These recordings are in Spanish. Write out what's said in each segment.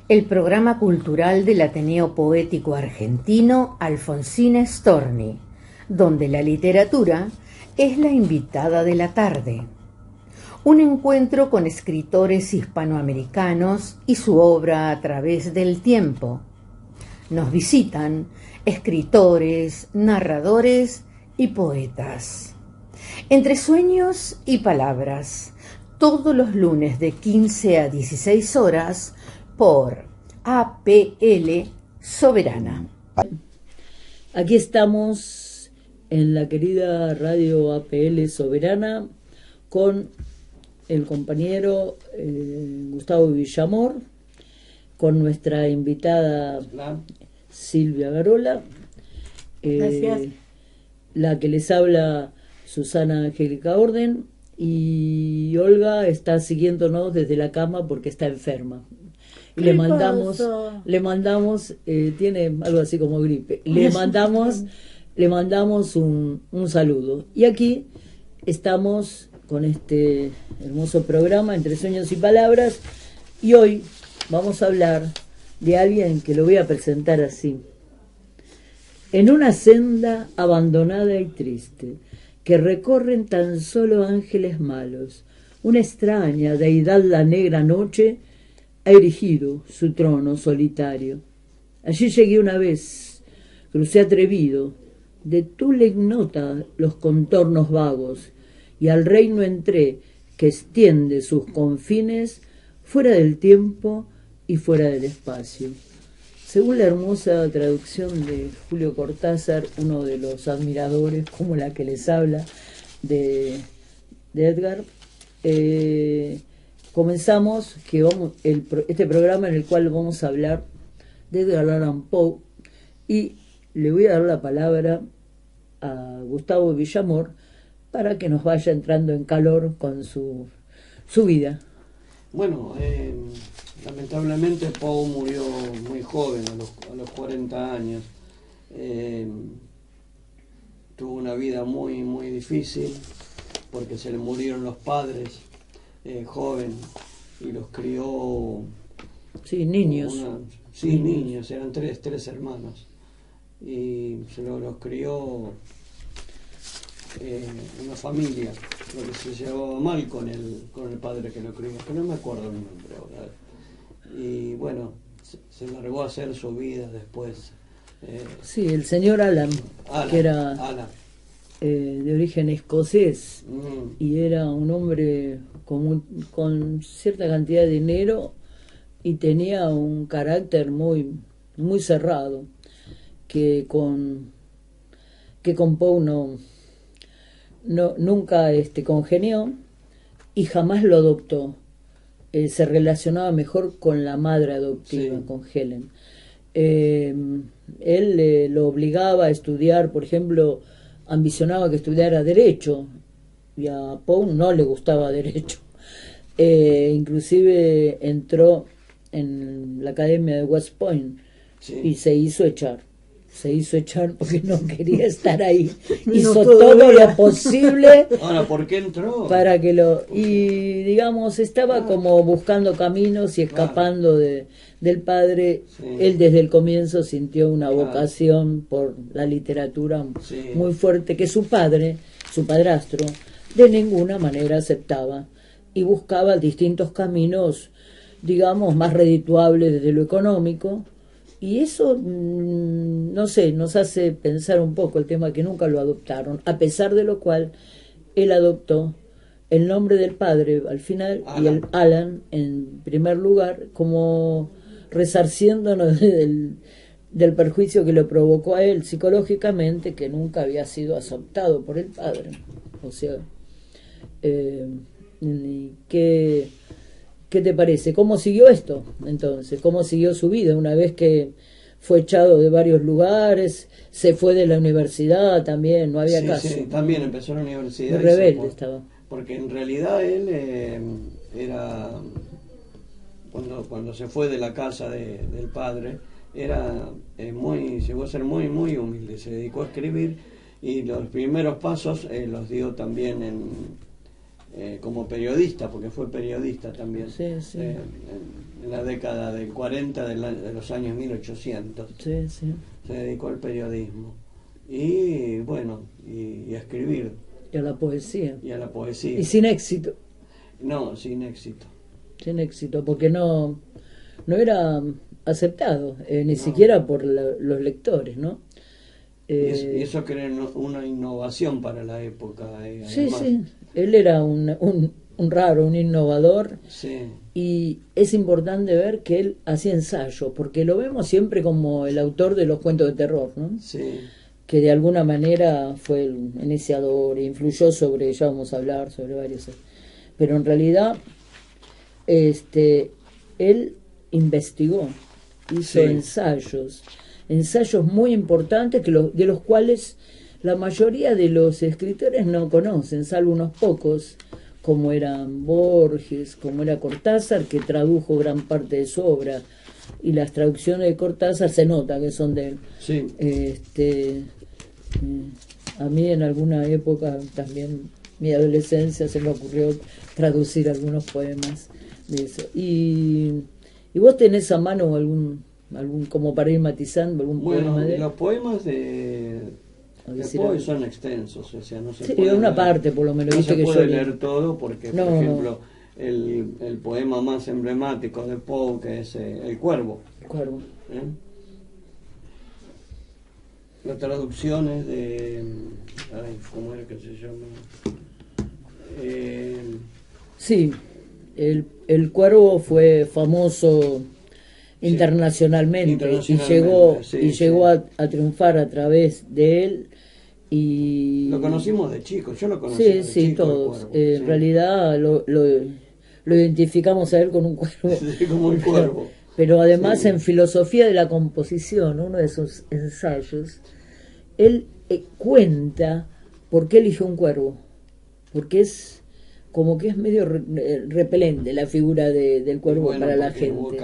el programa cultural del Ateneo Poético Argentino Alfonsín Storni, donde la literatura es la invitada de la tarde. Un encuentro con escritores hispanoamericanos y su obra a través del tiempo. Nos visitan escritores, narradores y poetas. Entre sueños y palabras, todos los lunes de 15 a 16 horas por APL Soberana. Aquí estamos en la querida radio APL Soberana con el compañero Gustavo Villamor, con nuestra invitada Silvia Garola, Gracias. La que les habla Susana Angélica Orden, y Olga está siguiéndonos desde la cama porque está enferma. Y le mandamos, tiene algo así como gripe, le mandamos un saludo. Y aquí estamos con este hermoso programa Entre Sueños y Palabras, y hoy vamos a hablar de alguien que lo voy a presentar así. En una senda abandonada y triste, que recorren tan solo ángeles malos, una extraña deidad la negra noche ha erigido su trono solitario. Allí llegué una vez, crucé atrevido, de Tula ignota los contornos vagos, y al reino entré que extiende sus confines fuera del tiempo y fuera del espacio. Según la hermosa traducción de Julio Cortázar, uno de los admiradores, como la que les habla, de Edgar, comenzamos este programa en el cual vamos a hablar de Edgar Allan Poe, y le voy a dar la palabra a Gustavo Villamor para que nos vaya entrando en calor con su vida. Bueno, lamentablemente Poe murió muy joven, a los 40 años. Tuvo una vida muy, muy difícil porque se le murieron los padres joven y los crió. Sí, niños. Niños, eran tres hermanos. Y se los crió una familia, lo que se llevaba mal con el padre que lo crió, que no me acuerdo el nombre ahora. Y bueno, se largó a hacer su vida después. Sí, el señor Allan, que era de origen escocés, y era un hombre con cierta cantidad de dinero y tenía un carácter muy, muy cerrado, que con Poe nunca congenió y jamás lo adoptó. Se relacionaba mejor con la madre adoptiva, sí, con Helen. Él lo obligaba a estudiar, por ejemplo, ambicionaba que estudiara Derecho, y a Poe no le gustaba Derecho. Inclusive entró en la academia de West Point, sí, y se hizo echar porque no quería estar ahí. Hizo todo lo posible. Ahora, ¿por qué entró? Para que y digamos, estaba como buscando caminos y escapando del padre. Sí. Él desde el comienzo sintió una vocación por la literatura, sí, muy fuerte, que su padrastro, de ninguna manera aceptaba, y buscaba distintos caminos, digamos, más redituables desde lo económico. Y eso, no sé, nos hace pensar un poco el tema que nunca lo adoptaron, a pesar de lo cual él adoptó el nombre del padre al final, Alan, y el Allan en primer lugar, como resarciéndonos del perjuicio que le provocó a él psicológicamente, que nunca había sido aceptado por el padre. O sea, ¿qué te parece? ¿Cómo siguió esto entonces? ¿Cómo siguió su vida una vez que fue echado de varios lugares? Se fue de la universidad también, no había caso. Sí, también empezó la universidad. Muy rebelde estaba. Porque en realidad él era, cuando se fue de la casa del padre, llegó a ser muy, muy humilde. Se dedicó a escribir, y los primeros pasos los dio también como periodista, porque fue periodista también, Sí, sí. En la década del 40 de los años 1800. Sí, sí. Se dedicó al periodismo. Y bueno, y a escribir. Y a la poesía. Y a la poesía. Y sin éxito. No, sin éxito. Sin éxito, porque no era aceptado, ni siquiera por los lectores, ¿no? Y eso crea una innovación para la época. Sí, además. sí. Él era un raro, un innovador. Sí. Y es importante ver que él hacía ensayos, porque lo vemos siempre como el autor de los cuentos de terror, ¿no? Sí. Que de alguna manera fue el iniciador, influyó sobre, ya vamos a hablar sobre varios, pero en realidad él investigó, hizo ensayos muy importantes de los cuales la mayoría de los escritores no conocen, salvo unos pocos, como eran Borges, como era Cortázar, que tradujo gran parte de su obra, y las traducciones de Cortázar se nota que son de él. Sí. A mí en alguna época también, mi adolescencia, se me ocurrió traducir algunos poemas de eso. Y vos tenés a mano algún como para ir matizando, algún poema de él. Los poemas de Poe son extensos, o sea, no se sí, puede una leer, parte por lo menos. no se que puede yo leer todo porque, no, por ejemplo, el poema más emblemático de Poe, que es El Cuervo. El Cuervo. Las traducciones de... ¿cómo era que se llama? Sí, el Cuervo fue famoso internacionalmente, y llegó a triunfar a través de él. Y lo conocimos de chicos, yo lo conocí de chico, todos. En realidad lo identificamos a él con un cuervo. Sí, como un cuervo. Pero además en filosofía de la composición, uno de sus ensayos, él cuenta por qué eligió un cuervo. Porque es como que es medio repelente la figura del cuervo para la gente.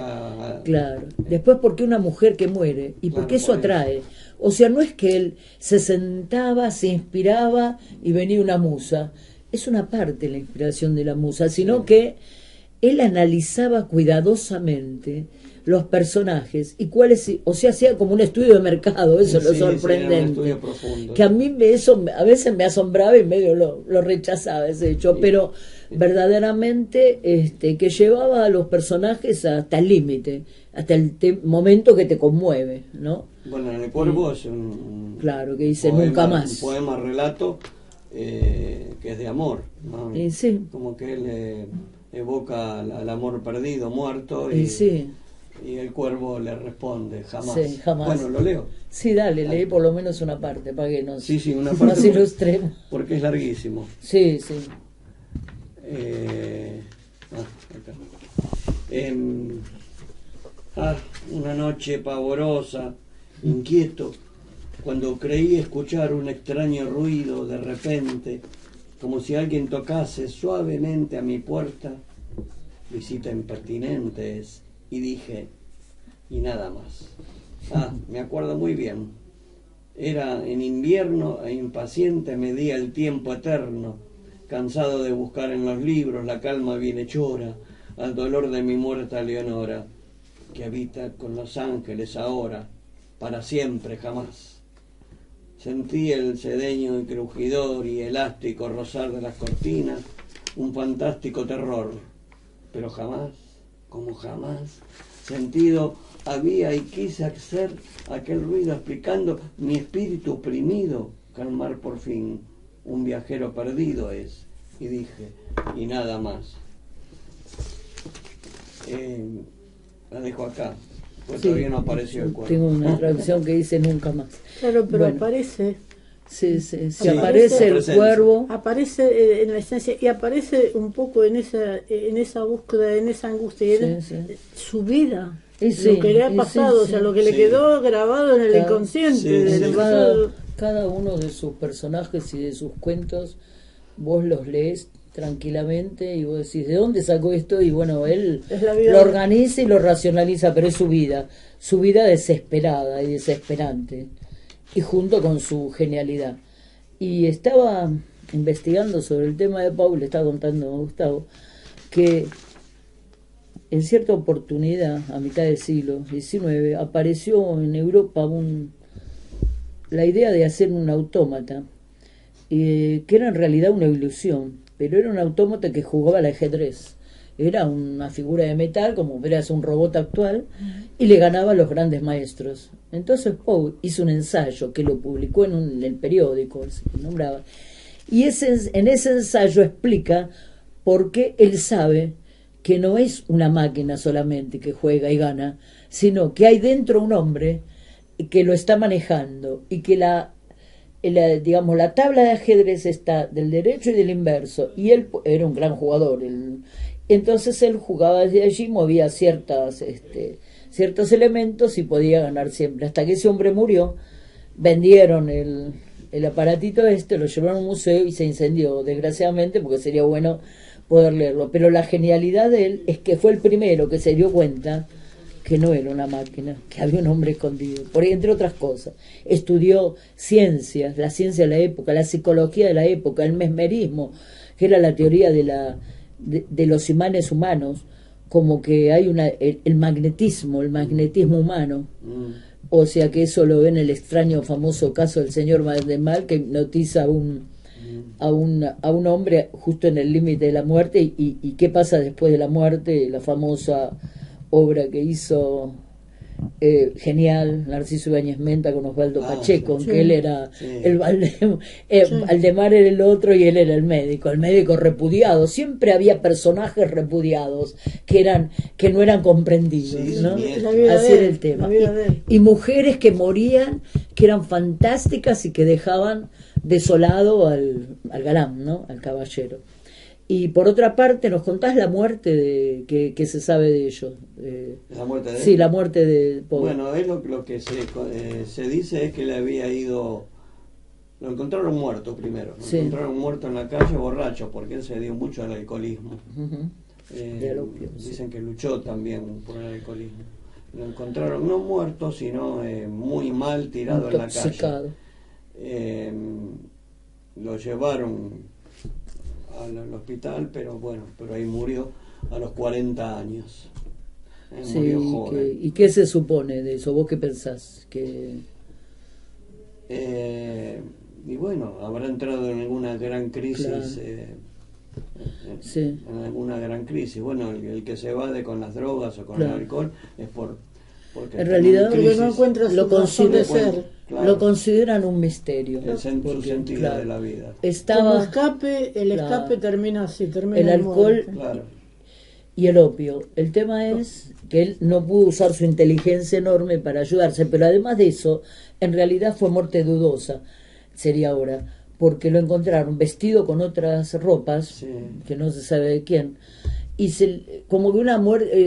Claro. Después, porque una mujer que muere, y porque eso atrae. O sea, no es que él se sentaba, se inspiraba y venía una musa. Es una parte de la inspiración de la musa, sino que él analizaba cuidadosamente los personajes y cuáles, o sea, hacía como un estudio de mercado. Eso es lo sorprendente, que a mí eso a veces me asombraba y medio lo rechazaba ese hecho, pero verdaderamente que llevaba a los personajes hasta el límite, hasta el momento que te conmueve, ¿no? Bueno, en El Cuervo es un claro, que dice poema, nunca más, un poema relato que es de amor, ¿no? Sí. Como que él evoca al amor perdido, muerto, y el cuervo le responde, jamás. Sí, jamás. Bueno, lo leo. Sí, dale, leí por lo menos una parte para que nos, una parte nos ilustremos. Porque es larguísimo. Sí, sí. Acá. Una noche pavorosa, inquieto, cuando creí escuchar un extraño ruido de repente, como si alguien tocase suavemente a mi puerta, visita impertinente es, y dije, y nada más. Me acuerdo muy bien. Era en invierno e impaciente medía el tiempo eterno, cansado de buscar en los libros la calma bienhechora, al dolor de mi muerta Leonora, que habita con los ángeles ahora, para siempre jamás. Sentí el sedeño y crujidor y elástico rozar de las cortinas, un fantástico terror, pero jamás, como jamás, sentido había y quise hacer aquel ruido explicando mi espíritu oprimido, calmar por fin, un viajero perdido es, y dije, y nada más. La dejo acá, pues todavía no apareció el cuerpo. Tengo una traducción que dice nunca más. Claro, pero aparece. Sí, aparece el cuervo. Aparece en la esencia y aparece un poco en esa búsqueda, en esa angustia, su vida, lo que le ha pasado, o sea, lo que le quedó grabado en el inconsciente. Cada uno de sus personajes y de sus cuentos, vos los lees tranquilamente y vos decís, ¿de dónde sacó esto? Y bueno, él lo organiza y lo racionaliza, pero es su vida desesperada y desesperante, y junto con su genialidad. Y estaba investigando sobre el tema de Pau, le estaba contando a Gustavo, que en cierta oportunidad, a mitad del siglo XIX, apareció en Europa la idea de hacer un autómata, que era en realidad una ilusión, pero era un autómata que jugaba al ajedrez. Era una figura de metal, como verás un robot actual, y le ganaba a los grandes maestros. Entonces Poe hizo un ensayo que lo publicó en el periódico, se nombraba, y en ese ensayo explica por qué él sabe que no es una máquina solamente que juega y gana, sino que hay dentro un hombre que lo está manejando y que digamos, la tabla de ajedrez está del derecho y del inverso, y él era un gran jugador. Entonces él jugaba desde allí, movía ciertos elementos y podía ganar siempre. Hasta que ese hombre murió, vendieron el aparatito lo llevaron a un museo y se incendió, desgraciadamente, porque sería bueno poder leerlo. Pero la genialidad de él es que fue el primero que se dio cuenta que no era una máquina, que había un hombre escondido. Por ahí, entre otras cosas, estudió ciencias, la ciencia de la época, la psicología de la época, el mesmerismo, que era la teoría de los imanes humanos, como que hay el magnetismo humano. O sea que eso lo ve en el extraño famoso caso del señor Valdemar, que hipnotiza a un hombre justo en el límite de la muerte, y qué pasa después de la muerte, la famosa obra que hizo genial Narciso Ibáñez Menta con Osvaldo Pacheco, sí, en que él era el Sí. Valdemar era el otro y él era el médico repudiado. Siempre había personajes repudiados que no eran comprendidos, Sí, ¿no? sí, Así era el tema. la vida de él. Y mujeres que morían, que eran fantásticas y que dejaban desolado al galán, ¿no? Al caballero. Y por otra parte, nos contás la muerte que se sabe de ellos. ¿La muerte de él? Sí, la muerte de Poe. Bueno, es lo que se dice es que le había ido... Lo encontraron muerto primero. Lo Sí. encontraron muerto en la calle, borracho, porque él se dio mucho al alcoholismo. Ujú. De opio, Dicen que luchó también por el alcoholismo. Lo encontraron no muerto, sino muy mal tirado en la calle. Intoxicado. Lo llevaron al hospital, pero ahí murió a los 40 años. Sí, Murió joven. ¿y qué se supone de eso? ¿Vos qué pensás? Y bueno, habrá entrado en alguna gran crisis. Claro. Sí. En alguna gran crisis. Bueno, el que se evade con las drogas o con Claro. el alcohol es porque En está realidad, crisis. Porque no encuentra su lo razón de considera- ser. Claro. Lo consideran un misterio. Su porque, sentido claro, de la vida. Como estaba escape, el Claro. escape termina así, termina el en alcohol muerte. Claro. y el opio. El tema es que él no pudo usar su inteligencia enorme para ayudarse, pero además de eso, en realidad fue muerte dudosa, sería ahora, porque lo encontraron vestido con otras ropas, Sí. que no se sabe de quién, y como que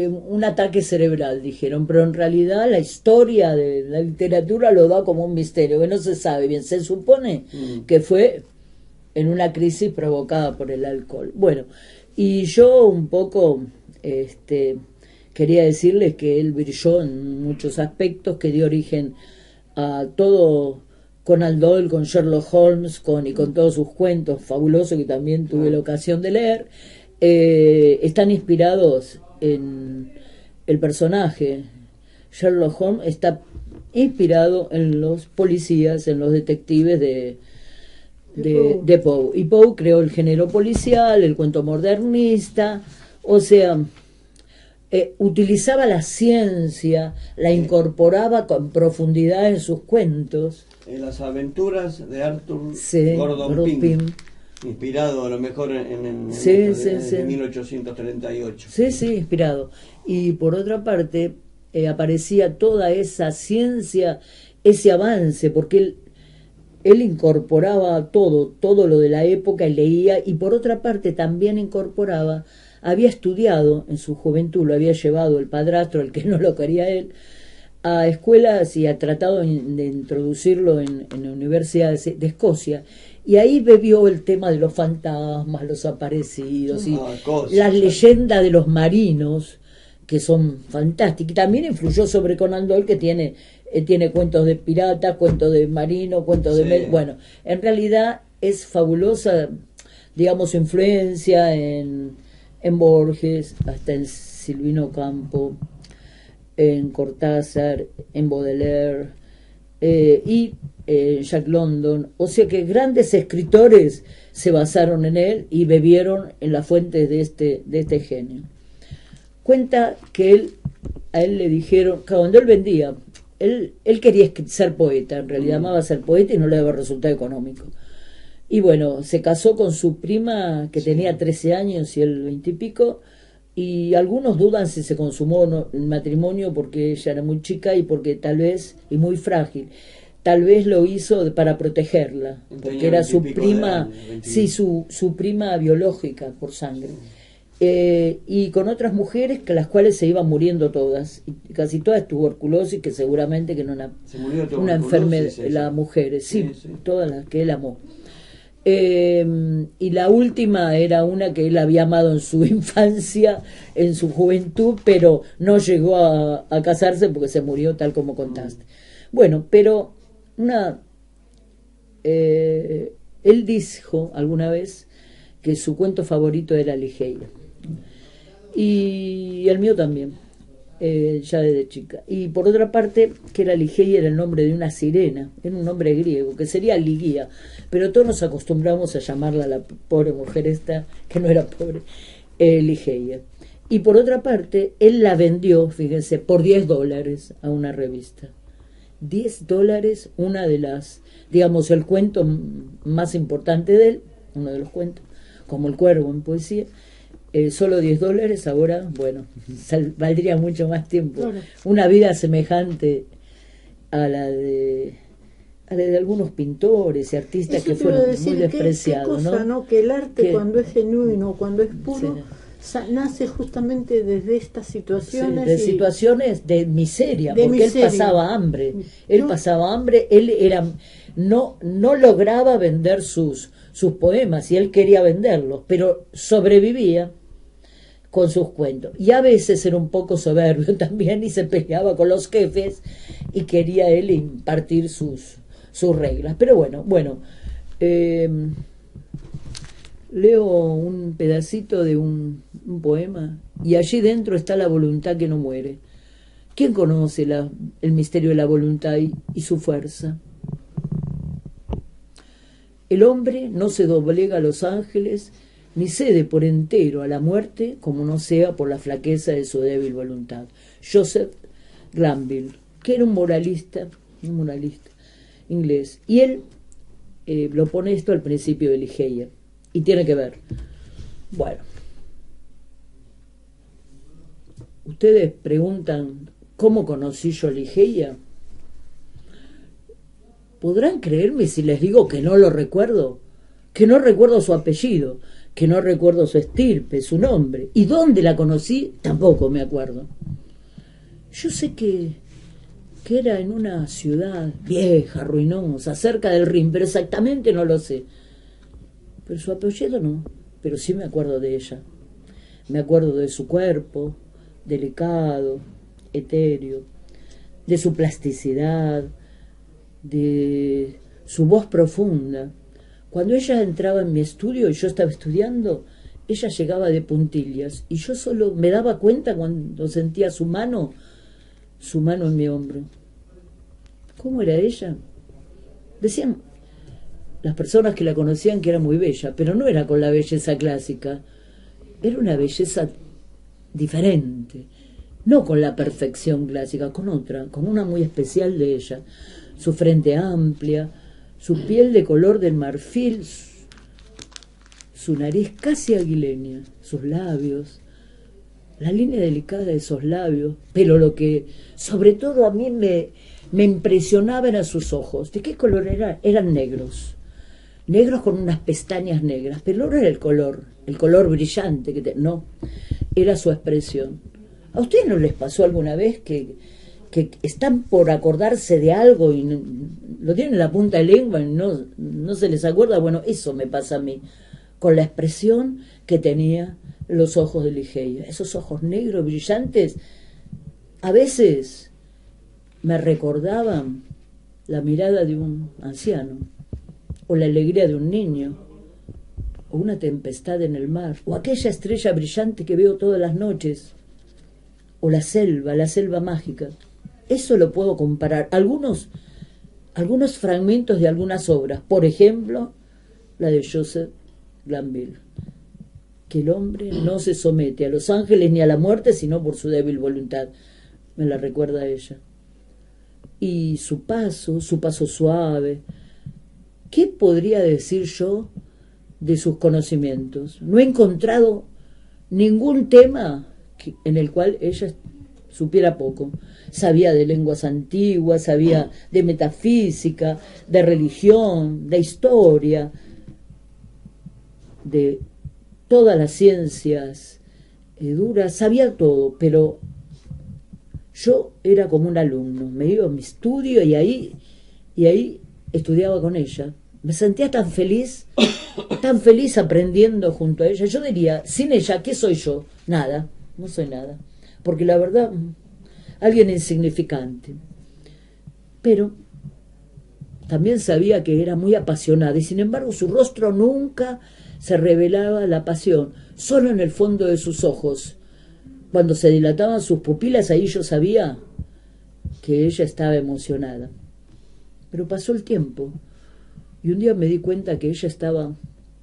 un ataque cerebral, dijeron, pero en realidad la historia de la literatura lo da como un misterio, que no se sabe bien. Se supone que fue en una crisis provocada por el alcohol. Bueno, y yo un poco quería decirles que él brilló en muchos aspectos, que dio origen a todo Conan Doyle, con Sherlock Holmes, y con todos sus cuentos fabulosos que también tuve la ocasión de leer. Están inspirados en el personaje. Sherlock Holmes está inspirado en los policías, en los detectives de Poe. Y Poe creó el género policial, el cuento modernista, o sea, utilizaba la ciencia, la incorporaba con profundidad en sus cuentos. En las aventuras de Arthur Sí, Gordon Pym, Pym. inspirado a lo mejor en Sí, esto sí, de sí. 1838. Sí, inspirado. Y por otra parte, aparecía toda esa ciencia, ese avance, porque él incorporaba todo lo de la época y leía, y por otra parte también incorporaba, había estudiado en su juventud, lo había llevado el padrastro, el que no lo quería él, a escuelas y ha tratado de introducirlo en la Universidad de Escocia, y ahí bebió el tema de los fantasmas, los aparecidos y las leyendas de los marinos, que son fantásticas. Y también influyó sobre Conan Doyle, que tiene cuentos de piratas, cuentos de marinos, cuentos de... Bueno, en realidad es fabulosa, digamos, su influencia en Borges, hasta en Silvino Campo, en Cortázar, en Baudelaire y Jack London. O sea que grandes escritores se basaron en él y bebieron en las fuentes de este genio. Cuenta que a él le dijeron, que cuando él vendía, él quería ser poeta, en realidad amaba ser poeta y no le daba resultado económico. Y bueno, se casó con su prima que tenía 13 años y él 20 y pico, y algunos dudan si se consumó el matrimonio porque ella era muy chica y porque tal vez, y muy frágil, tal vez lo hizo para protegerla, porque era su prima, sí, su prima biológica por sangre. Y con otras mujeres que las cuales se iban muriendo todas, y casi todas tuberculosis, que seguramente que no una enfermedad, las mujeres, sí, todas las que él amó. Y la última era una que él había amado en su infancia, en su juventud, pero no llegó a casarse porque se murió, tal como contaste. Bueno, pero él dijo alguna vez que su cuento favorito era Ligeia, y el mío también, ya desde chica. Y por otra parte, que era Ligeia era el nombre de una sirena, era un nombre griego, que sería Ligia, pero todos nos acostumbramos a llamarla, la pobre mujer esta, que no era pobre, Ligeia. Y por otra parte, él la vendió, fíjense, por $10 a una revista. $10, una de las, digamos, el cuento más importante de él, uno de los cuentos, como El Cuervo en poesía, solo $10, ahora, bueno, valdría mucho más tiempo. Claro. Una vida semejante a la de algunos pintores y artistas que fueron muy despreciados. Qué cosa, ¿no? Que el arte, cuando es genuino, cuando es puro, sí, nace justamente desde estas situaciones. Sí, de situaciones de miseria, porque él pasaba hambre. Él pasaba hambre, él era no lograba vender sus poemas y él quería venderlos, pero sobrevivía con sus cuentos. Y a veces era un poco soberbio también y se peleaba con los jefes y quería él impartir sus reglas. Pero bueno, leo un pedacito de un poema, y allí dentro está la voluntad que no muere. ¿Quién conoce el misterio de la voluntad y su fuerza? El hombre no se doblega a los ángeles, ni cede por entero a la muerte, como no sea por la flaqueza de su débil voluntad. Joseph Glanville, que era un moralista inglés, y él lo pone esto al principio de Ligeia, y tiene que ver. Bueno, ustedes preguntan, ¿cómo conocí yo a Ligeia? ¿Podrán creerme si les digo que no lo recuerdo? Que no recuerdo su apellido, que no recuerdo su estirpe, su nombre. ¿Y dónde la conocí? Tampoco me acuerdo. Yo sé que era en una ciudad vieja, ruinosa, cerca del Rin, pero exactamente no lo sé. Pero su apellido no, pero sí me acuerdo de ella. Me acuerdo de su cuerpo, delicado, etéreo, de su plasticidad, de su voz profunda. Cuando ella entraba en mi estudio y yo estaba estudiando, ella llegaba de puntillas y yo solo me daba cuenta cuando sentía su mano en mi hombro. ¿Cómo era ella? Decían las personas que la conocían que era muy bella, pero no era con la belleza clásica, era una belleza diferente, no con la perfección clásica, con otra, con una muy especial de ella. Su frente amplia, su piel de color del marfil, su nariz casi aguileña, sus labios, la línea delicada de esos labios, pero lo que sobre todo a mí me impresionaba eran sus ojos. ¿De qué color eran? Eran negros con unas pestañas negras, pero no era el color brillante, no, era su expresión. ¿A ustedes no les pasó alguna vez que están por acordarse de algo y lo tienen en la punta de lengua y no se les acuerda? Bueno, eso me pasa a mí, con la expresión que tenía los ojos de Ligeia, esos ojos negros, brillantes, a veces me recordaban la mirada de un anciano, o la alegría de un niño, o una tempestad en el mar, o aquella estrella brillante que veo todas las noches, o la selva mágica. Eso lo puedo comparar. Algunos fragmentos de algunas obras, por ejemplo, la de Joseph Glanville, que el hombre no se somete a los ángeles ni a la muerte, sino por su débil voluntad. Me la recuerda a ella. Y su paso suave. ¿Qué podría decir yo de sus conocimientos? No he encontrado ningún tema en el cual ella supiera poco. Sabía de lenguas antiguas, sabía de metafísica, de religión, de historia, de todas las ciencias duras, sabía todo, pero yo era como un alumno, me iba a mi estudio y ahí estudiaba con ella. Me sentía tan feliz aprendiendo junto a ella. Yo diría, sin ella, ¿qué soy yo? Nada, no soy nada. Porque la verdad, alguien insignificante. Pero también sabía que era muy apasionada y sin embargo su rostro nunca se revelaba la pasión, solo en el fondo de sus ojos. Cuando se dilataban sus pupilas, ahí yo sabía que ella estaba emocionada. Pero pasó el tiempo y un día me di cuenta que ella estaba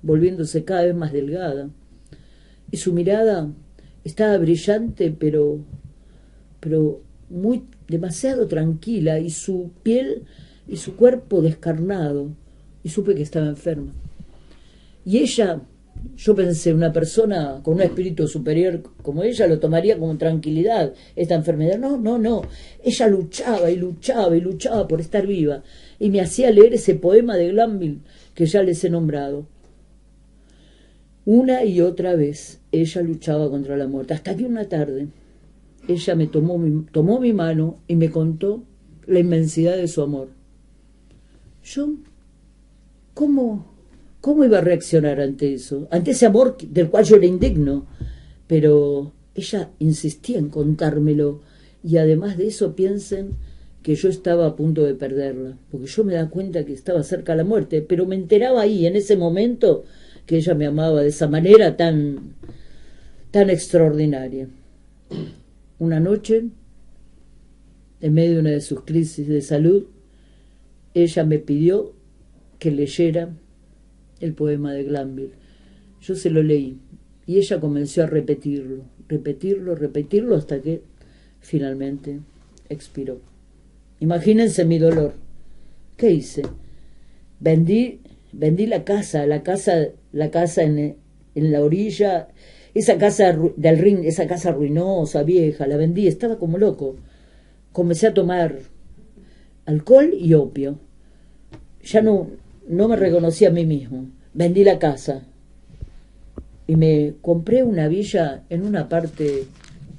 volviéndose cada vez más delgada y su mirada estaba brillante pero muy demasiado tranquila, y su piel y su cuerpo descarnado, y supe que estaba enferma. Y ella, yo pensé, una persona con un espíritu superior como ella lo tomaría como tranquilidad esta enfermedad. No, ella luchaba por estar viva, y me hacía leer ese poema de Glanville que ya les he nombrado. Una y otra vez ella luchaba contra la muerte, hasta que una tarde ella me tomó mi mano y me contó la inmensidad de su amor. Yo, ¿cómo iba a reaccionar ante eso? Ante ese amor del cual yo era indigno. Pero ella insistía en contármelo, y además de eso piensen que yo estaba a punto de perderla, porque yo me daba cuenta que estaba cerca de la muerte, pero me enteraba ahí, en ese momento, que ella me amaba de esa manera tan extraordinaria. Una noche, en medio de una de sus crisis de salud, ella me pidió que leyera el poema de Glanville. Yo se lo leí y ella comenzó a repetirlo hasta que finalmente expiró. Imagínense mi dolor. ¿Qué hice? Vendí la casa en la orilla, esa casa del Rin, esa casa ruinosa, vieja, la vendí, estaba como loco. Comencé a tomar alcohol y opio. Ya no me reconocí a mí mismo. Vendí la casa y me compré una villa en una parte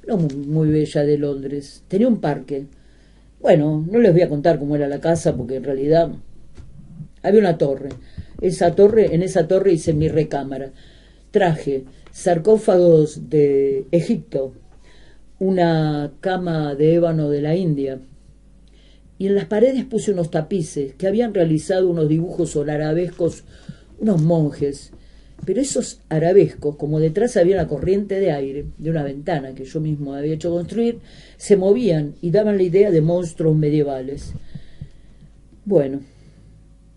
no muy bella de Londres. Tenía un parque. Bueno, no les voy a contar cómo era la casa, porque en realidad había una torre. En esa torre hice mi recámara. Traje sarcófagos de Egipto, una cama de ébano de la India, y en las paredes puse unos tapices que habían realizado unos dibujos arabescos unos monjes. Pero esos arabescos, como detrás había una corriente de aire de una ventana que yo mismo había hecho construir, se movían y daban la idea de monstruos medievales. Bueno,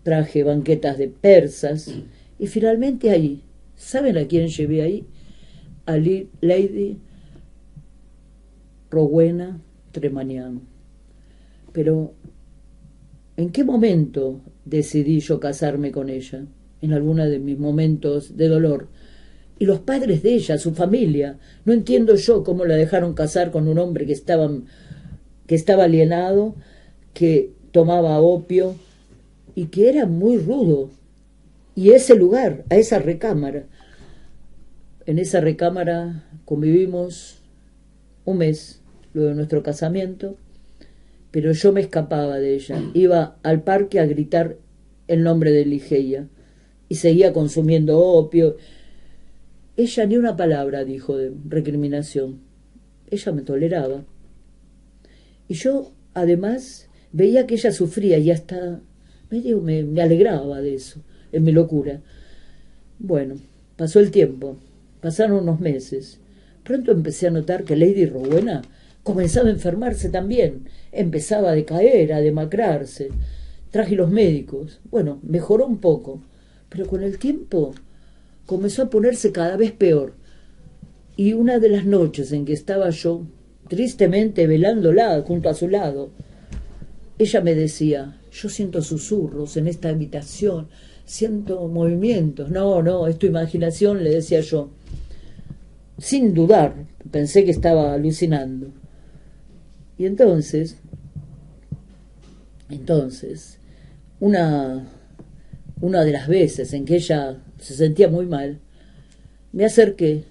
traje banquetas de persas y finalmente ahí, ¿saben a quién llevé ahí? A Lady Rowena Tremanian. Pero, ¿en qué momento decidí yo casarme con ella? En alguno de mis momentos de dolor. Y los padres de ella, su familia, no entiendo yo cómo la dejaron casar con un hombre que estaba alienado, que tomaba opio y que era muy rudo. Y ese lugar, a esa recámara, en esa recámara convivimos un mes luego de nuestro casamiento, pero yo me escapaba de ella. Iba al parque a gritar el nombre de Ligeia y seguía consumiendo opio. Ella ni una palabra dijo de recriminación. Ella me toleraba. Y yo, además, veía que ella sufría y hasta me alegraba de eso. en mi locura. Bueno, pasó el tiempo, pasaron unos meses. Pronto empecé a notar que Lady Rowena comenzaba a enfermarse también, empezaba a decaer, a demacrarse. Traje los médicos. Bueno, mejoró un poco, pero con el tiempo comenzó a ponerse cada vez peor. Y una de las noches en que estaba yo, tristemente velándola junto a su lado, ella me decía: yo siento susurros en esta habitación, siento movimientos. No, es tu imaginación, le decía yo. Sin dudar, pensé que estaba alucinando. Y entonces, una de las veces en que ella se sentía muy mal, me acerqué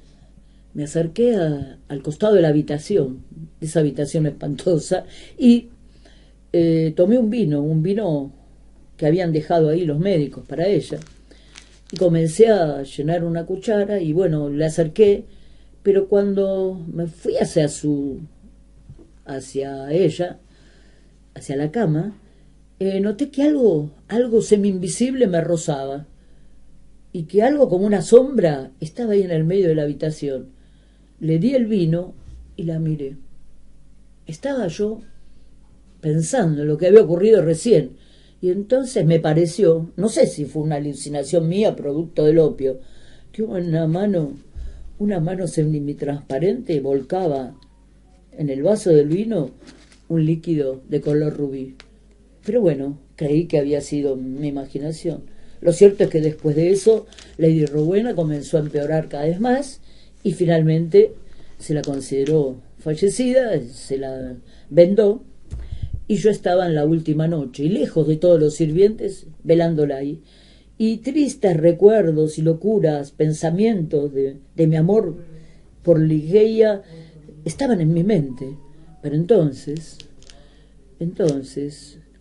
al costado de la habitación, esa habitación espantosa, y tomé un vino que habían dejado ahí los médicos para ella, y comencé a llenar una cuchara, y bueno, le acerqué, pero cuando me fui hacia ella, hacia la cama, noté que algo semi-invisible me rozaba, y que algo como una sombra estaba ahí en el medio de la habitación. Le di el vino y la miré. Estaba yo pensando en lo que había ocurrido recién, y entonces me pareció, no sé si fue una alucinación mía producto del opio, que una mano semitransparente volcaba en el vaso del vino un líquido de color rubí. Pero bueno, creí que había sido mi imaginación. Lo cierto es que después de eso, Lady Rowena comenzó a empeorar cada vez más, y finalmente se la consideró fallecida, se la vendó, y yo estaba en la última noche, y lejos de todos los sirvientes, velándola ahí. Y tristes recuerdos y locuras, pensamientos de mi amor por Ligeia estaban en mi mente. Pero entonces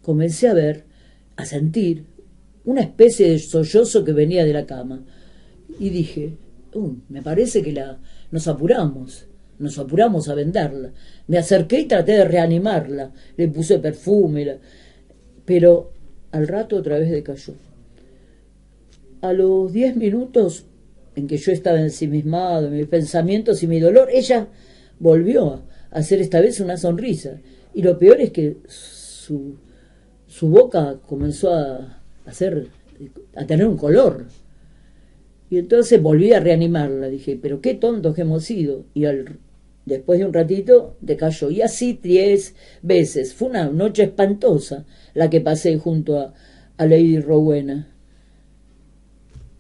comencé a sentir una especie de sollozo que venía de la cama. Y dije: me parece que nos apuramos a vendarla. Me acerqué y traté de reanimarla. Le puse perfume, pero al rato otra vez decayó. A los 10 minutos en que yo estaba ensimismado en mis pensamientos y mi dolor, ella volvió a hacer esta vez una sonrisa. Y lo peor es que su boca comenzó a tener un color. Y entonces volví a reanimarla. Dije: pero qué tontos que hemos sido. Y después de un ratito decayó. Y así 10 veces. Fue una noche espantosa la que pasé junto a Lady Rowena.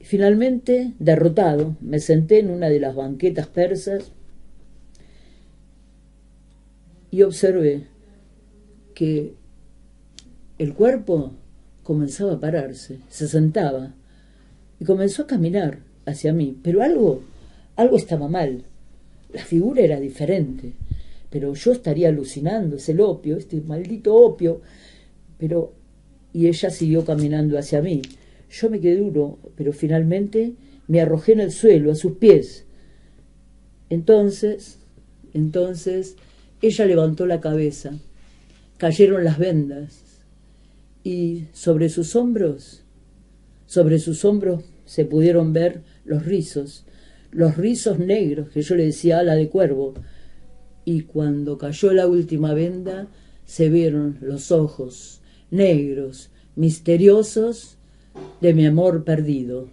Finalmente, derrotado, me senté en una de las banquetas persas y observé que el cuerpo comenzaba a pararse, se sentaba y comenzó a caminar hacia mí, pero algo estaba mal. La figura era diferente, pero yo estaría alucinando, es el opio, este maldito opio. Y ella siguió caminando hacia mí. Yo me quedé duro, pero finalmente me arrojé en el suelo, a sus pies. Entonces ella levantó la cabeza, cayeron las vendas, y sobre sus hombros se pudieron ver los rizos negros, que yo le decía ala de cuervo, y cuando cayó la última venda, se vieron los ojos negros, misteriosos, de mi amor perdido,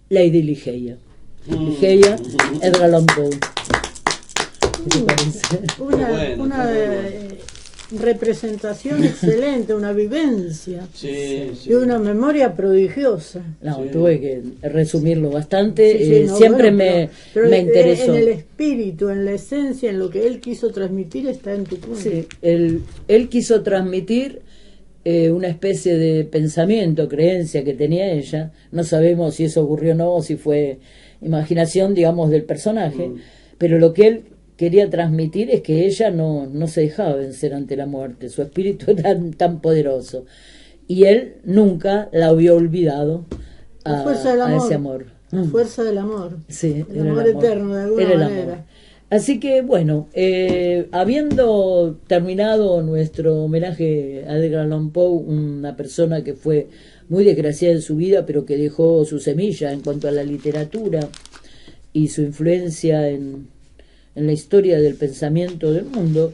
Lady Ligeia. Ligeia, Edgar Allan Poe. ¿Qué te parece? Una representación excelente, una vivencia y una memoria prodigiosa. Tuve que resumirlo bastante. Siempre me interesó. En el espíritu, en la esencia, en lo que él quiso transmitir, está en tu punto. Sí, él quiso transmitir una especie de pensamiento, creencia que tenía ella. No sabemos si eso ocurrió o no, o si fue imaginación, digamos, del personaje, pero lo que él quería transmitir es que ella no se dejaba vencer ante la muerte. Su espíritu era tan poderoso, y él nunca la había olvidado a ese amor. La fuerza del amor. Sí, el amor eterno, de alguna manera. Así que bueno, habiendo terminado nuestro homenaje a Edgar Allan Poe, una persona que fue muy desgraciada en su vida, pero que dejó su semilla en cuanto a la literatura y su influencia en la historia del pensamiento del mundo,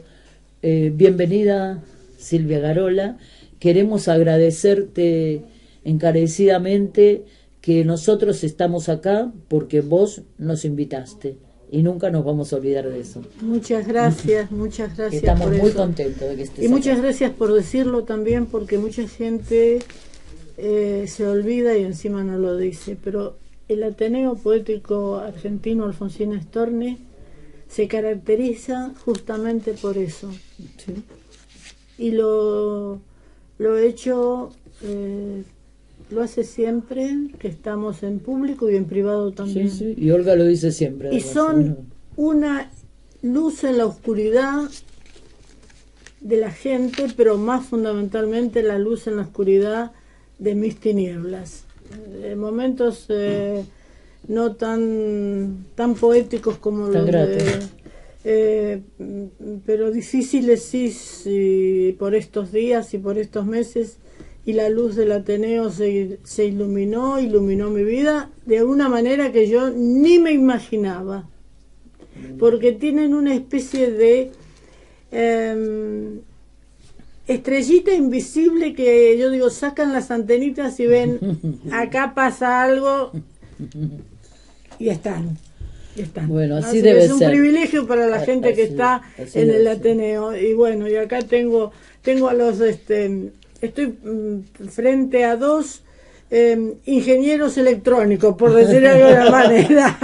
bienvenida Silvia Garola. Queremos agradecerte encarecidamente que nosotros estamos acá porque vos nos invitaste. Y nunca nos vamos a olvidar de eso. Muchas gracias, muchas gracias. Estamos por muy eso. contentos de que estés Y muchas acá. gracias por decirlo también, porque mucha gente se olvida y encima no lo dice. Pero el Ateneo Poético Argentino Alfonsín Storni se caracteriza justamente por eso. Sí. Y lo he hecho, lo hace siempre, que estamos en público y en privado también. Sí, sí. Y Olga lo dice siempre. Y además, son ¿no? una luz en la oscuridad de la gente, pero más fundamentalmente la luz en la oscuridad de mis tinieblas. Momentos no tan poéticos como Tan los gratos. pero difíciles sí, por estos días y por estos meses, y la luz del Ateneo se iluminó mi vida de una manera que yo ni me imaginaba, porque tienen una especie de estrellita invisible que yo digo, sacan las antenitas y ven, acá pasa algo, y están. Bueno, así que debe es un ser. privilegio para la gente que Así- está así en debe el ser. Ateneo. Y bueno, y acá tengo a los estoy frente a dos ingenieros electrónicos, por decirlo de alguna manera.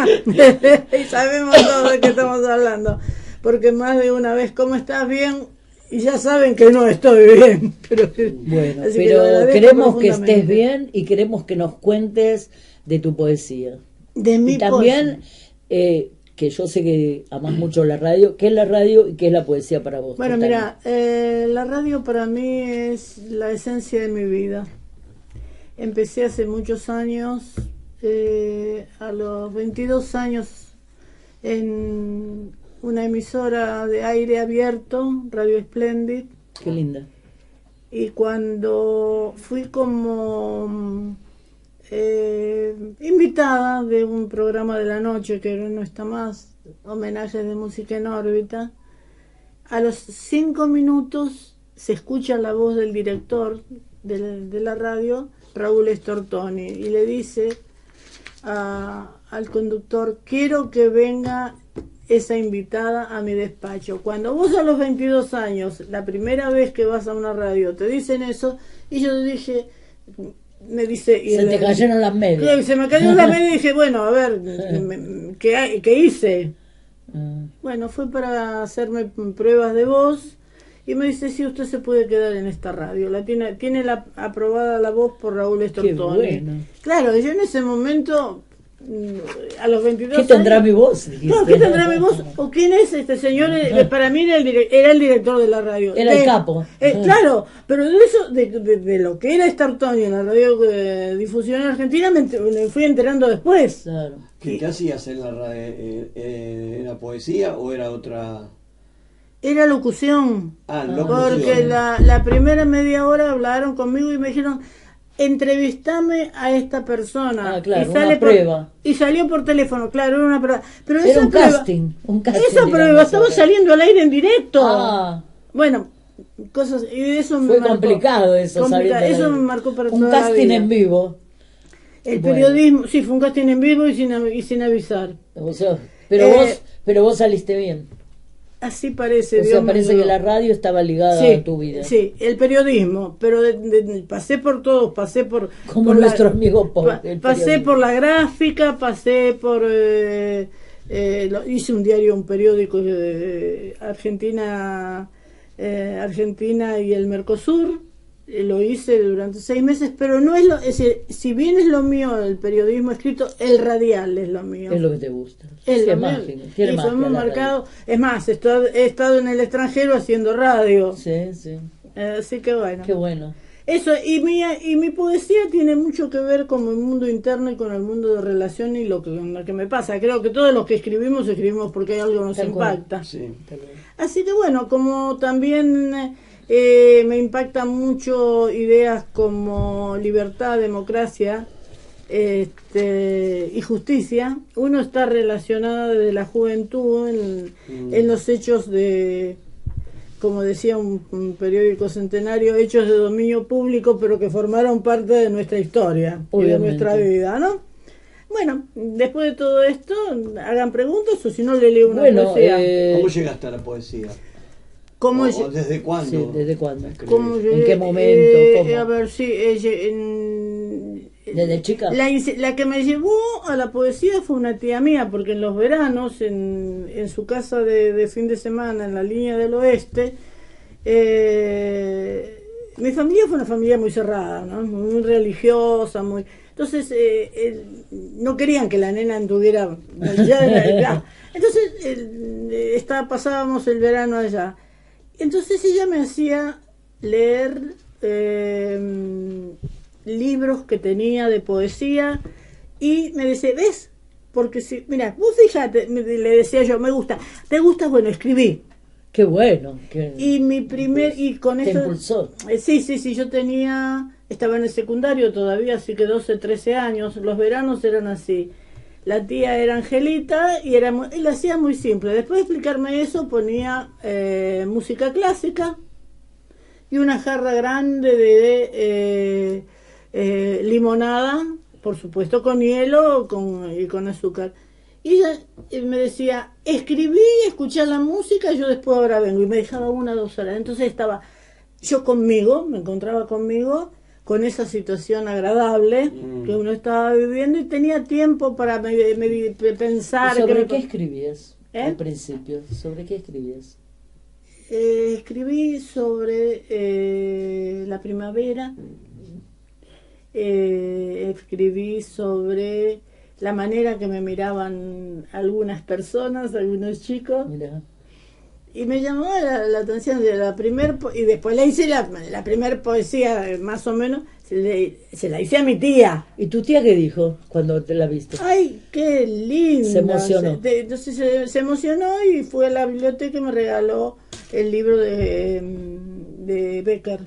Y sabemos todos de qué estamos hablando, porque más de una vez, ¿cómo estás? Bien. Y ya saben que no estoy bien, pero Bueno, así que pero lo agradezco queremos que profundamente. estés bien y queremos que nos cuentes de tu poesía. De mi Y también poesía. que yo sé que amás mucho la radio, ¿qué es la radio y qué es la poesía para vos? Bueno, Contanos. mira, la radio para mí es la esencia de mi vida. Empecé hace muchos años, a los 22 años, en una emisora de aire abierto, Radio Splendid, Qué linda. y cuando fui como invitada de un programa de la noche que no está más, homenajes de música en órbita, a los 5 minutos se escucha la voz del director de la radio, Raúl Stortoni, y le dice al conductor, quiero que venga esa invitada a mi despacho. Cuando vos a los 22 años, la primera vez que vas a una radio, te dicen eso, y yo dije, me dice... Se te cayeron las medias. Se me cayó la media y dije, bueno, a ver, ¿qué hice? Bueno, fue para hacerme pruebas de voz y me dice, sí, usted se puede quedar en esta radio. Tiene aprobada la voz por Raúl Stortoni. Qué bueno. Claro, yo en ese momento, a los 22 ¿Qué tendrá años, mi voz? No, ¿qué tendrá mi voz? ¿O quién es este señor? Para mí era el director de la radio. Era el capo. Claro, pero de eso, de lo que era Stortoni en la radio difusión argentina, me fui enterando después. Claro. ¿Qué hacías en la radio? ¿Era poesía o era otra...? Era locución. Locución. Porque la primera media hora hablaron conmigo y me dijeron, entrevistame a esta persona. Claro, y sale una prueba. Y salió por teléfono, claro, era una prueba. Pero Era esa un prueba, casting. esa prueba estaba saliendo al aire en directo. Bueno, cosas, y eso fue me marcó. complicado eso. Eso me marcó para un toda la casting vida. en vivo. El periodismo, sí, fue un casting en vivo y sin avisar. O sea, pero vos saliste bien. Así parece. O sea, parece que la radio estaba ligada a tu vida. Sí, el periodismo, pero pasé por todos, pasé por... Como por nuestro amigo Pau. Pasé por la gráfica, pasé por... hice un periódico de Argentina y el Mercosur, lo hice durante 6 meses, pero no es es decir, si bien es lo mío el periodismo escrito, el radial es lo mío. Es lo que te gusta. Es lo magia, mío. tiene Y magia somos la marcado, radio. es más, he estado en el extranjero haciendo radio. Sí, sí. Así que bueno. Qué bueno. Eso, y mi poesía tiene mucho que ver con el mundo interno y con el mundo de relación y lo que me pasa. Creo que todos los que escribimos porque algo nos impacta. Sí. Así que bueno, como también me impactan mucho ideas como libertad, democracia y justicia, uno está relacionado desde la juventud en los hechos de, como decía un periódico centenario, hechos de dominio público, pero que formaron parte de nuestra historia y de nuestra vida, ¿no? Bueno, después de todo esto, hagan preguntas o si no le leo una poesía. ¿Cómo llegaste a la poesía? ¿Desde cuándo? Sí, ¿desde cuándo? ¿En qué momento? A ver, sí, ¿desde chica? La que me llevó a la poesía fue una tía mía, porque en los veranos, en su casa de fin de semana, en la línea del oeste, mi familia fue una familia muy cerrada, ¿no? Muy religiosa, muy... Entonces, no querían que la nena anduviera... Entonces, pasábamos el verano allá. Entonces ella me hacía leer libros que tenía de poesía y me decía, ¿ves? Porque si, mira, vos fíjate, le decía yo, ¿te gusta? Bueno, escribí. Qué bueno. Y mi primer, y con te eso... impulsó. Sí, yo estaba en el secundario todavía, así que 12, 13 años, los veranos eran así. La tía era Angelita y la hacía muy simple. Después de explicarme eso, ponía música clásica y una jarra grande de limonada, por supuesto con hielo y con azúcar. Y ella me decía, escribí, escuché la música, yo después ahora vengo. Y me dejaba 1 o 2 horas. Entonces estaba yo me encontraba conmigo, con esa situación agradable que uno estaba viviendo y tenía tiempo para pensar. ¿Sobre qué escribías al principio? ¿Sobre qué escribías? Escribí sobre la primavera, escribí sobre la manera que me miraban algunas personas, algunos chicos. Mirá. Y me llamó la atención de y después le hice la primer poesía, más o menos, se la hice a mi tía. ¿Y tu tía qué dijo cuando te la viste? ¡Ay, qué lindo! Se emocionó. Entonces se emocionó y fue a la biblioteca y me regaló el libro de Becker.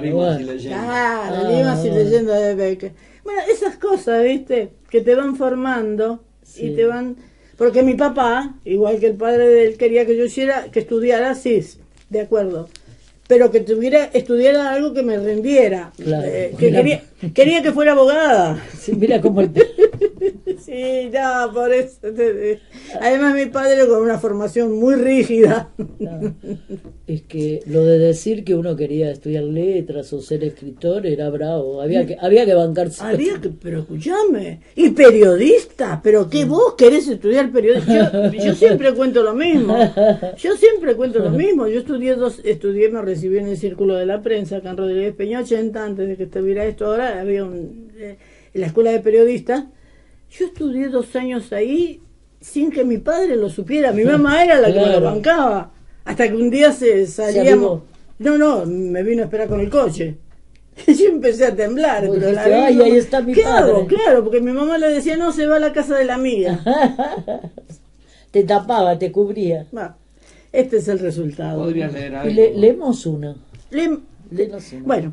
Rimas y leyendas. Rimas y leyendas de Becker. Bueno, esas cosas, ¿viste? Que te van formando y te van... Porque mi papá, igual que el padre de él, quería que yo estudiara, sí, de acuerdo, pero que estudiara algo que me rindiera. Claro. Quería que fuera abogada. Sí, mira cómo Sí, no, por eso. Además mi padre con una formación muy rígida. No. Es que lo de decir que uno quería estudiar letras o ser escritor era bravo, había que bancarse. Pero escúchame, y periodista, pero que vos querés estudiar periodismo. Yo siempre cuento lo mismo. Yo me recibí en el Círculo de la Prensa, acá en Rodríguez Peña 80, antes de que estuviera esto ahora, había en la escuela de periodistas. Yo estudié 2 años ahí sin que mi padre lo supiera. Mi mamá era la que me lo bancaba. Hasta que un día salíamos. No, me vino a esperar con el coche. Yo empecé a temblar. Pero dijiste, ahí está mi padre. Claro, porque mi mamá le decía, no, se va a la casa de la amiga. Te tapaba, te cubría. Este es el resultado. Podrías leer algo. Leemos uno. Léenos uno. Bueno,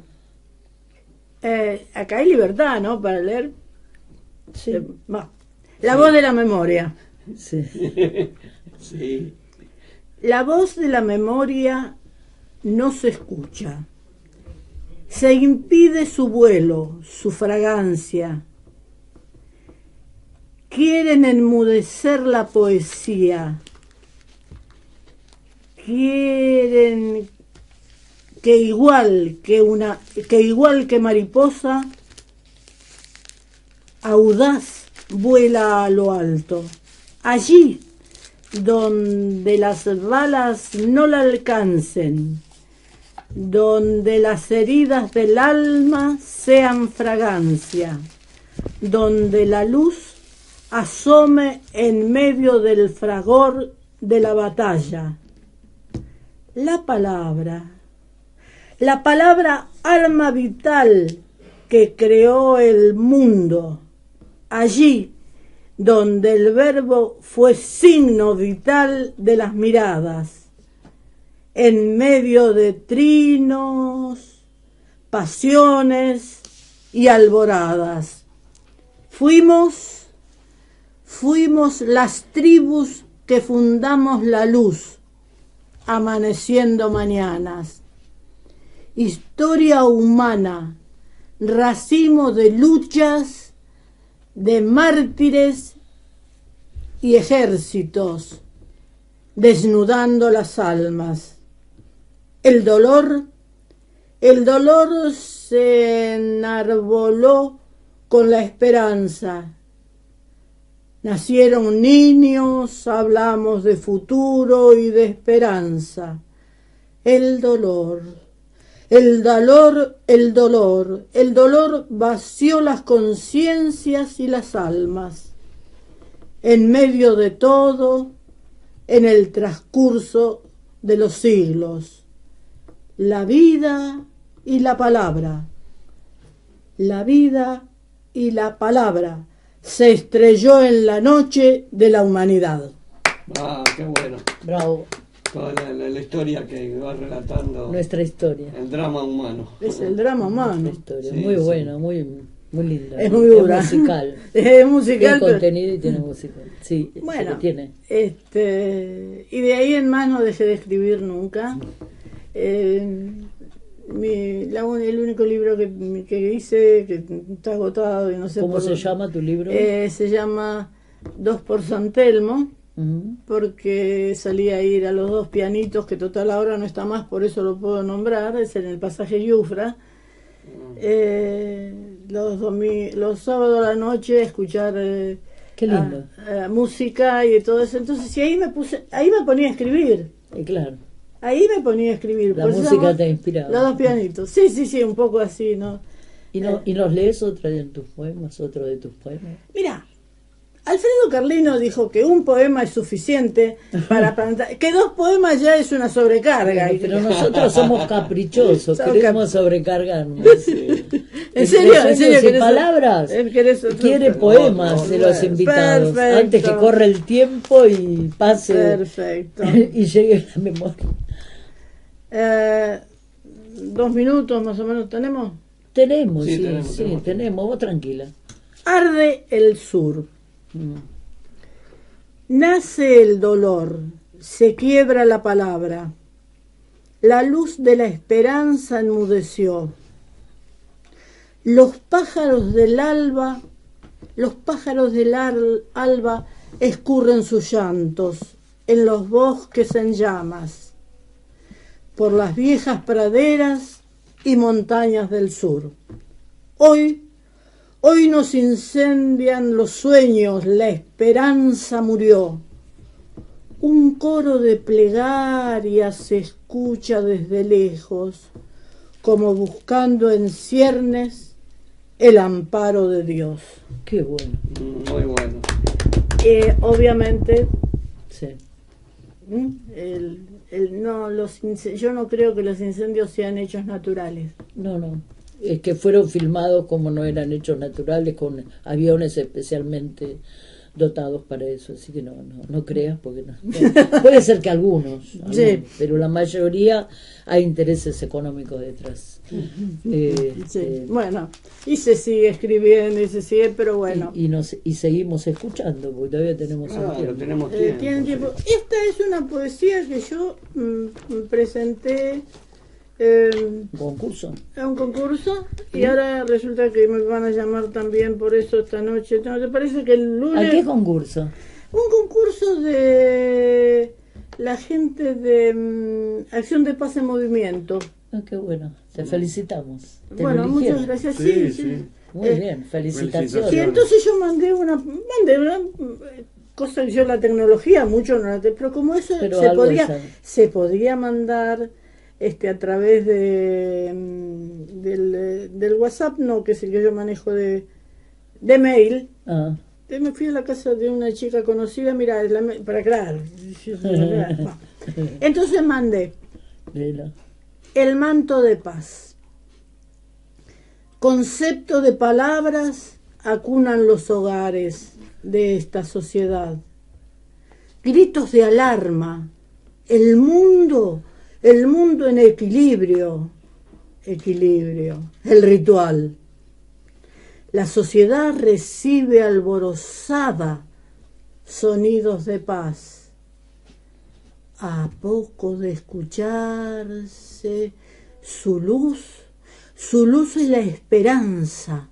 acá hay libertad, ¿no? Para leer. Sí. La voz de la memoria. Sí. Sí. La voz de la memoria no se escucha. Se impide su vuelo, su fragancia. Quieren enmudecer la poesía. Quieren que igual que mariposa audaz vuela a lo alto, allí donde las balas no la alcancen, donde las heridas del alma sean fragancia, donde la luz asome en medio del fragor de la batalla. La palabra, la palabra alma vital que creó el mundo, allí donde el verbo fue signo vital de las miradas, en medio de trinos, pasiones y alboradas. Fuimos las tribus que fundamos la luz, amaneciendo mañanas. Historia humana, racimo de luchas, de mártires y ejércitos, desnudando las almas. El dolor se enarboló con la esperanza. Nacieron niños, hablamos de futuro y de esperanza. El dolor vació las conciencias y las almas. En medio de todo, en el transcurso de los siglos, la vida y la palabra. La vida y la palabra se estrelló en la noche de la humanidad. Ah, qué bueno. Bravo. Toda la historia que va relatando. Nuestra historia. El drama humano. Es el drama humano. Historia. Sí, muy sí. buena, muy linda. Es muy dura. Es musical. Es musical. Tiene contenido y tiene música. Sí, Bueno, tiene. Y de ahí en más no dejé de escribir nunca. El único libro que hice, que está agotado y no sé ¿Cómo se llama tu libro? Se llama Dos por San Telmo, Uh-huh. porque salí a ir a los dos pianitos, que total ahora no está más, por eso lo puedo nombrar, es en el pasaje Yufra. Los sábados a la noche escuchar Qué lindo. música y todo eso. Entonces, y ahí me ponía a escribir. Claro. Ahí me ponía a escribir. La Por eso música te inspiraba. Los dos pianitos. Sí, un poco así, ¿no? ¿Y nos lees otro de tus poemas? Mira, Alfredo Carlino dijo que un poema es suficiente para plantar, que dos poemas ya es una sobrecarga. Pero nosotros somos caprichosos, queremos sobrecargarnos. ¿En serio? Sin palabras. Quiere poemas de los invitados. Perfecto. Antes que corra el tiempo y pase. Perfecto. Y llegue la memoria. 2 minutos más o menos tenemos. Tenemos. Vos tranquila. Arde el sur. Nace el dolor, se quiebra la palabra. La luz de la esperanza enmudeció. Los pájaros del alba escurren sus llantos en los bosques en llamas, por las viejas praderas y montañas del sur. Hoy nos incendian los sueños, la esperanza murió. Un coro de plegaria se escucha desde lejos, como buscando en ciernes el amparo de Dios. Qué bueno. Muy bueno. Obviamente, sí. Yo no creo que los incendios sean hechos naturales. No. Es que fueron filmados como no eran hechos naturales, con aviones especialmente dotados para eso, así que no creas, porque no. Puede ser que algunos, sí, pero la mayoría hay intereses económicos detrás. Bueno, y se sigue escribiendo y se sigue, pero bueno. Y seguimos escuchando, porque todavía tenemos tiempo. Tienen tiempo. Esta es una poesía que yo presenté concurso. a un concurso y ahora resulta que me van a llamar también por eso esta noche. ¿No te parece que el lunes? ¿A qué concurso? Un concurso de la gente de Acción de Paz en Movimiento. Qué bueno, te felicitamos. Bueno, muchas gracias. Sí. Muy bien, felicitaciones. Y entonces yo mandé una cosa que yo la tecnología mucho no la pero como eso pero se podía mandar a través del WhatsApp, no, que es el que yo manejo de mail. Me fui a la casa de una chica conocida, mira, para aclarar. Entonces mandé. el manto de paz. Concepto de palabras acunan los hogares de esta sociedad. Gritos de alarma. El mundo en equilibrio. El ritual. La sociedad recibe alborozada sonidos de paz. A poco de escucharse su luz es la esperanza.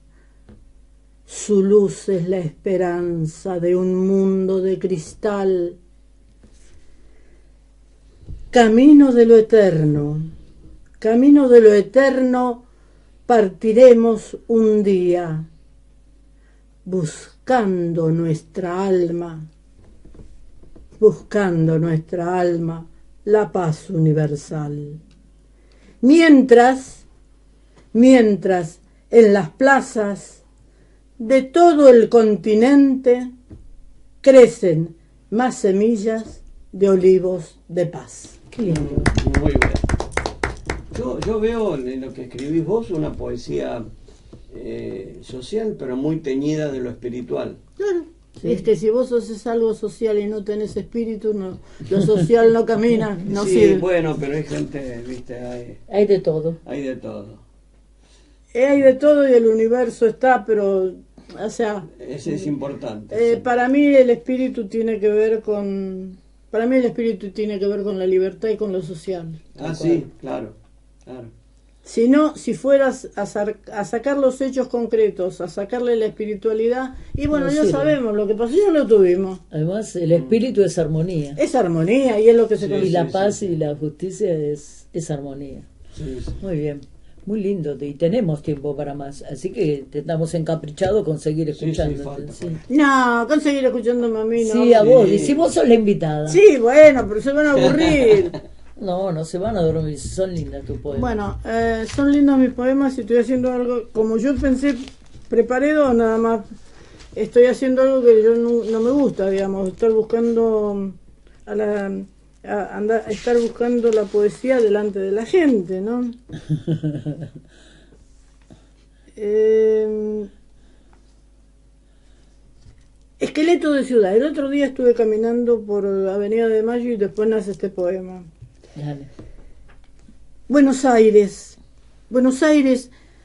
Su luz es la esperanza de un mundo de cristal. Camino de lo eterno, partiremos un día, buscando nuestra alma, la paz universal. Mientras en las plazas de todo el continente crecen más semillas de olivos de paz. Qué lindo. Muy bien. Yo veo en lo que escribís vos una poesía social, pero muy teñida de lo espiritual. Claro. Sí. Es que si vos haces algo social y no tenés espíritu, no, lo social no camina, no sí, sirve. Bueno, pero hay gente, viste, hay de todo. Hay de todo. Hay de todo y el universo está, pero, o sea... Ese es importante. Sí. Para mí el espíritu tiene que ver con... Para mí el espíritu tiene que ver con la libertad y con lo social. Sí, claro. Si no, si fueras a sacar los hechos concretos, a sacarle la espiritualidad, y bueno, ya sabemos, lo que pasó ya lo tuvimos. Además, el espíritu es armonía. Es armonía y es lo que se conoce. Y la paz y la justicia es armonía. Sí. Muy bien, muy lindo. Y tenemos tiempo para más, así que te estamos encaprichados con seguir escuchando. No, con seguir escuchándome a mí, no. Sí, a vos, y si vos sos la invitada. Sí, bueno, pero se van a aburrir. No se van a dormir, son lindas tus poemas. Bueno, son lindos mis poemas y estoy haciendo algo, como yo pensé, preparé dos, nada más estoy haciendo algo que yo no me gusta, digamos, estar buscando estar buscando la poesía delante de la gente, ¿no? Esqueleto de ciudad. El otro día estuve caminando por Avenida de Mayo y después nace este poema. Dale. Buenos Aires,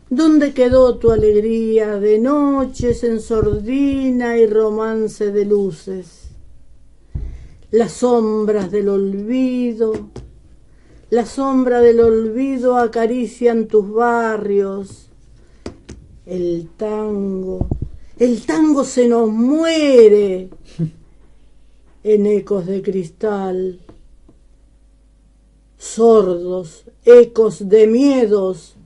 ¿dónde quedó tu alegría de noches en sordina y romance de luces? Las sombras del olvido, la sombra del olvido acarician tus barrios. El tango se nos muere en ecos de cristal. Sordos ecos de miedos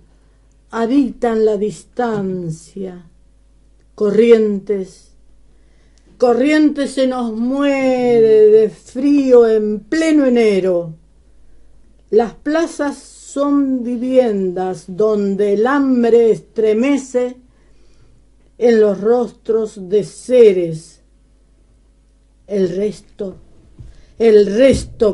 habitan la distancia. Corrientes se nos muere de frío en pleno enero. Las plazas son viviendas donde el hambre estremece en los rostros de seres. El resto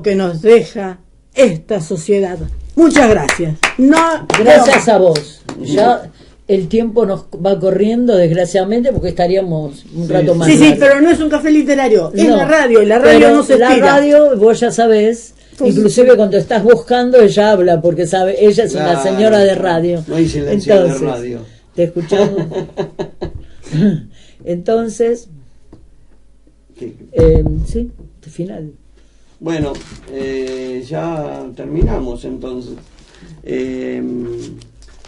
que nos deja esta sociedad. Muchas gracias. Gracias a vos. Ya el tiempo nos va corriendo, desgraciadamente, porque estaríamos un rato más. Sí, pero no es un café literario, es la radio, y la radio no se estira. La radio, vos ya sabés, inclusive cuando estás buscando, ella habla, porque sabe, ella es una señora de radio. No hay silencio de radio. Te escuchamos. Entonces, sí, final. Bueno, ya terminamos entonces.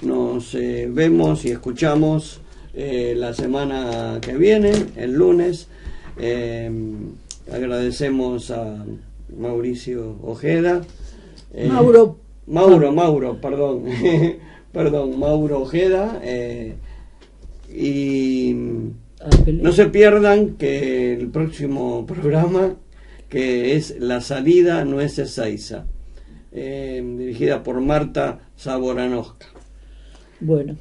Nos vemos y escuchamos la semana que viene, el lunes. Agradecemos a Mauricio Ojeda. Mauro, perdón. Perdón, Mauro Ojeda. Y no se pierdan que el próximo programa, que es La Salida no es Ezeiza, dirigida por Marta Zaboranosca. Bueno.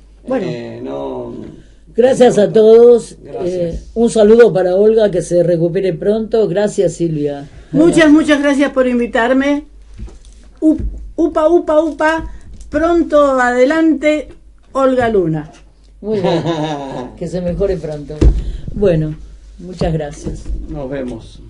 Gracias a todos. Un saludo para Olga, que se recupere pronto. Gracias, Silvia. Muchas gracias por invitarme. Upa, Pronto adelante, Olga Luna. Muy bien, que se mejore pronto. Bueno, muchas gracias. Nos vemos.